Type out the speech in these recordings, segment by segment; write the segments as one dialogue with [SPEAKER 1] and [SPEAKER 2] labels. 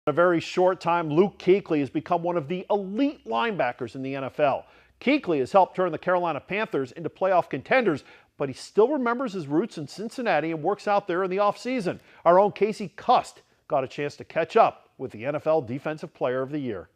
[SPEAKER 1] In a very short time, Luke Kuechly has become one of the elite linebackers in the NFL. Kuechly has helped turn the Carolina Panthers into playoff contenders, but he still remembers his roots in Cincinnati and works out there in the offseason. Our own Casey Cust got a chance to catch up with the NFL Defensive Player of the Year.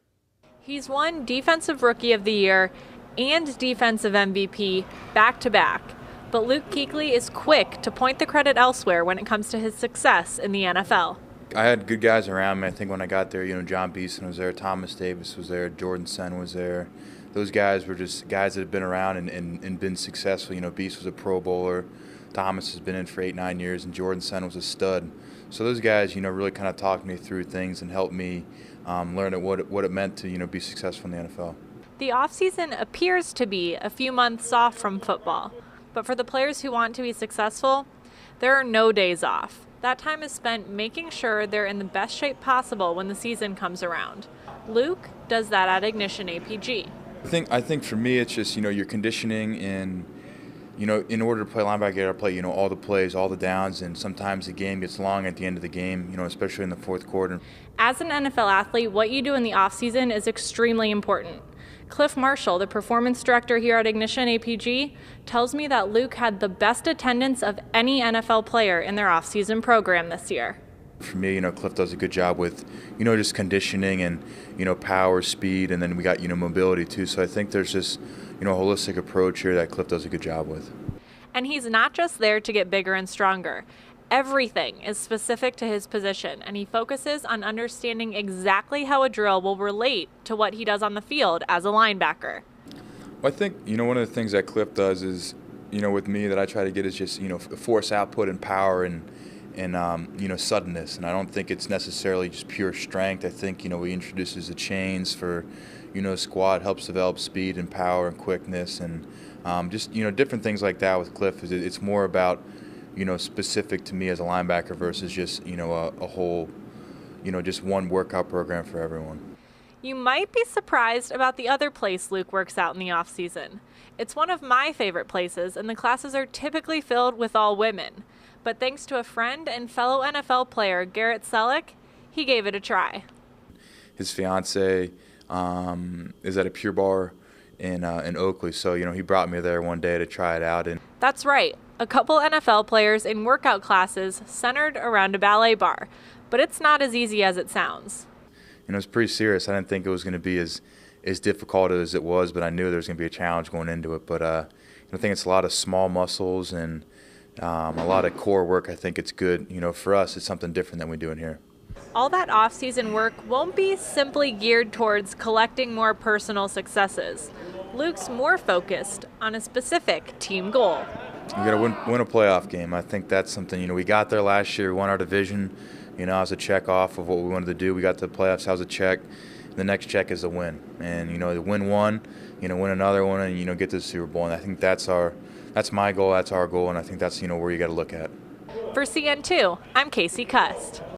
[SPEAKER 2] He's won Defensive Rookie of the Year and Defensive MVP back-to-back. But Luke Kuechly is quick to point the credit elsewhere when it comes to his success in the NFL.
[SPEAKER 3] I had good guys around me. I think when I got there, John Beeson was there, Thomas Davis was there, Jordan Sen was there. Those guys were just guys that had been around and been successful. Beast was a Pro Bowler, Thomas has been in for 8-9 years, and Jordan Sen was a stud. So those guys, really kind of talked me through things and helped me learn what it meant to, be successful in the NFL.
[SPEAKER 2] The offseason appears to be a few months off from football, but for the players who want to be successful, there are no days off. That time is spent making sure they're in the best shape possible when the season comes around. Luke does that at Ignition APG.
[SPEAKER 3] I think for me it's just, your conditioning and, in order to play linebacker, you got to play, all the plays, all the downs, and sometimes the game gets long at the end of the game, especially in the fourth quarter.
[SPEAKER 2] As an NFL athlete, what you do in the offseason is extremely important. Cliff Marshall, the performance director here at Ignition APG, tells me that Luke had the best attendance of any NFL player in their offseason program this year.
[SPEAKER 3] For me, Cliff does a good job with, just conditioning and, power, speed, and then we got, mobility too. So I think there's just, a holistic approach here that Cliff does a good job with.
[SPEAKER 2] And he's not just there to get bigger and stronger. Everything is specific to his position, and he focuses on understanding exactly how a drill will relate to what he does on the field as a linebacker.
[SPEAKER 3] Well, I think, one of the things that Cliff does is, with me that I try to get is just, force output and power and suddenness. And I don't think it's necessarily just pure strength. I think, he introduces the chains for, squat, helps develop speed and power and quickness and just, different things like that with Cliff. It's more about, specific to me as a linebacker versus just, a whole, just one workout program for everyone.
[SPEAKER 2] You might be surprised about the other place Luke works out in the off-season. It's one of my favorite places, and the classes are typically filled with all women. But thanks to a friend and fellow NFL player, Garrett Selleck, he gave it a try.
[SPEAKER 3] His fiance is at a Pure Barre in Oakley, so he brought me there one day to try it out. And
[SPEAKER 2] that's right, a couple NFL players in workout classes centered around a ballet bar. But it's not as easy as it sounds.
[SPEAKER 3] It's pretty serious. I didn't think it was going to be as difficult as it was, but I knew there was going to be a challenge going into it. But I think it's a lot of small muscles and a lot of core work. I think it's good. For us, it's something different than we do in here.
[SPEAKER 2] All that off-season work won't be simply geared towards collecting more personal successes. Luke's more focused on a specific team goal.
[SPEAKER 3] You got to win a playoff game. I think that's something, we got there last year, we won our division, as a check off of what we wanted to do. We got to the playoffs, how's a check. The next check is a win. And, to win one, win another one and, get to the Super Bowl. And I think that's my goal, that's our goal, and I think that's, where you got to look at.
[SPEAKER 2] For CN2, I'm Casey Cust.